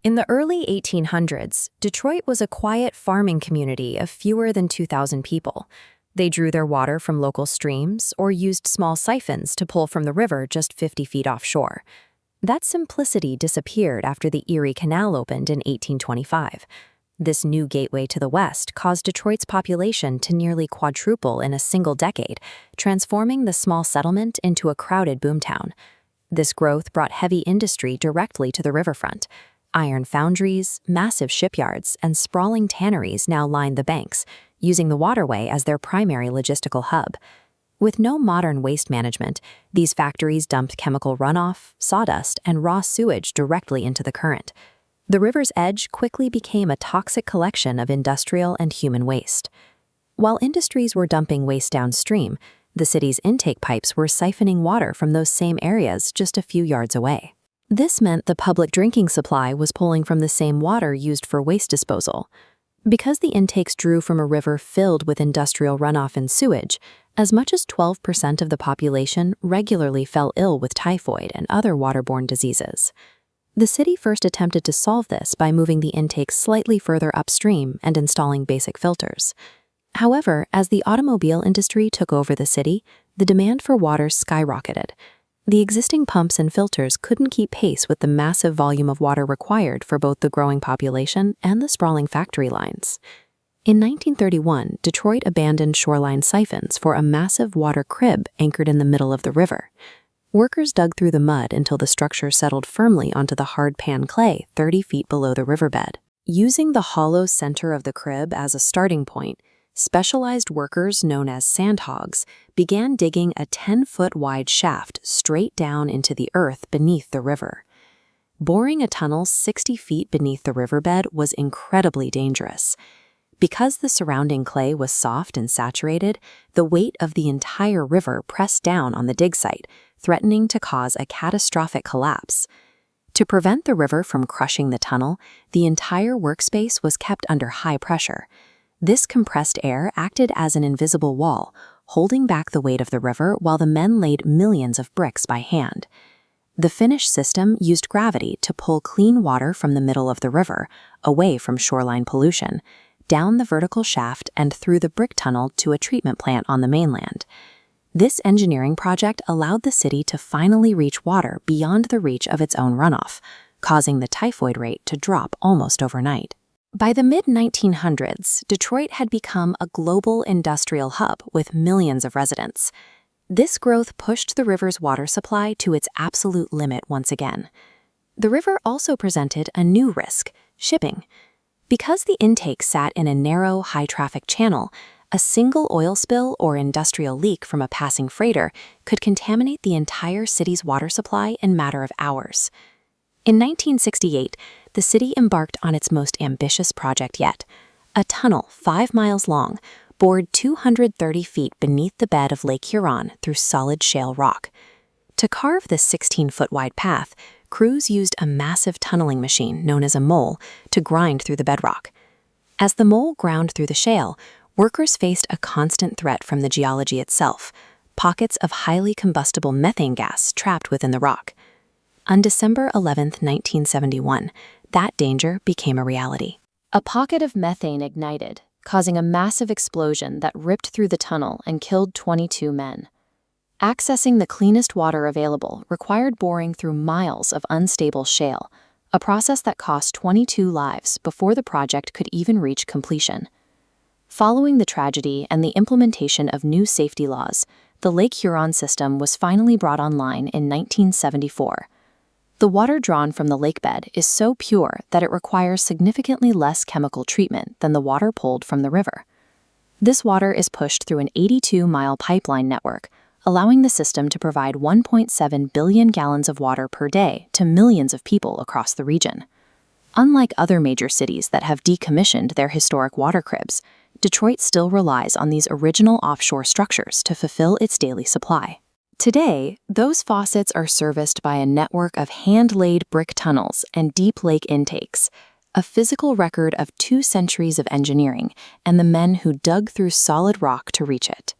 In the early 1800s, Detroit was a quiet farming community of fewer than 2,000 people. They drew their water from local streams or used small siphons to pull from the river just 50 feet offshore. That simplicity disappeared after the Erie Canal opened in 1825. This new gateway to the west caused Detroit's population to nearly quadruple in a single decade, transforming the small settlement into a crowded boomtown. This growth brought heavy industry directly to the riverfront. Iron foundries, massive shipyards, and sprawling tanneries now lined the banks, using the waterway as their primary logistical hub. With no modern waste management, these factories dumped chemical runoff, sawdust, and raw sewage directly into the current. The river's edge quickly became a toxic collection of industrial and human waste. While industries were dumping waste downstream, the city's intake pipes were siphoning water from those same areas just a few yards away. This meant the public drinking supply was pulling from the same water used for waste disposal. Because the intakes drew from a river filled with industrial runoff and sewage, as much as 12% of the population regularly fell ill with typhoid and other waterborne diseases. The city first attempted to solve this by moving the intakes slightly further upstream and installing basic filters. However, as the automobile industry took over the city, the demand for water skyrocketed. The existing pumps and filters couldn't keep pace with the massive volume of water required for both the growing population and the sprawling factory lines. In 1931, Detroit abandoned shoreline siphons for a massive water crib anchored in the middle of the river. Workers dug through the mud until the structure settled firmly onto the hard pan clay 30 feet below the riverbed. Using the hollow center of the crib as a starting point, specialized workers known as Sandhogs began digging a 10-foot wide shaft straight down into the earth beneath the river. Boring a tunnel 60 feet beneath the riverbed was incredibly dangerous. Because the surrounding clay was soft and saturated, the weight of the entire river pressed down on the dig site, threatening to cause a catastrophic collapse. To prevent the river from crushing the tunnel, the entire workspace was kept under high pressure. This compressed air acted as an invisible wall, holding back the weight of the river while the men laid millions of bricks by hand. The finished system used gravity to pull clean water from the middle of the river, away from shoreline pollution, down the vertical shaft and through the brick tunnel to a treatment plant on the mainland. This engineering project allowed the city to finally reach water beyond the reach of its own runoff, causing the typhoid rate to drop almost overnight. By the mid-1900s, Detroit had become a global industrial hub with millions of residents. This growth pushed the river's water supply to its absolute limit once again. The river also presented a new risk: shipping. Because the intake sat in a narrow, high-traffic channel, a single oil spill or industrial leak from a passing freighter could contaminate the entire city's water supply in a matter of hours. In 1968, the city embarked on its most ambitious project yet. A tunnel 5 miles long, bored 230 feet beneath the bed of Lake Huron through solid shale rock. To carve this 16-foot-wide path, crews used a massive tunneling machine known as a mole to grind through the bedrock. As the mole ground through the shale, workers faced a constant threat from the geology itself: pockets of highly combustible methane gas trapped within the rock. On December 11, 1971, that danger became a reality. A pocket of methane ignited, causing a massive explosion that ripped through the tunnel and killed 22 men. Accessing the cleanest water available required boring through miles of unstable shale, a process that cost 22 lives before the project could even reach completion. Following the tragedy and the implementation of new safety laws, the Lake Huron system was finally brought online in 1974. The water drawn from the lakebed is so pure that it requires significantly less chemical treatment than the water pulled from the river. This water is pushed through an 82-mile pipeline network, allowing the system to provide 1.7 billion gallons of water per day to millions of people across the region. Unlike other major cities that have decommissioned their historic water cribs, Detroit still relies on these original offshore structures to fulfill its daily supply. Today, those faucets are serviced by a network of hand-laid brick tunnels and deep lake intakes, a physical record of 2 centuries of engineering and the men who dug through solid rock to reach it.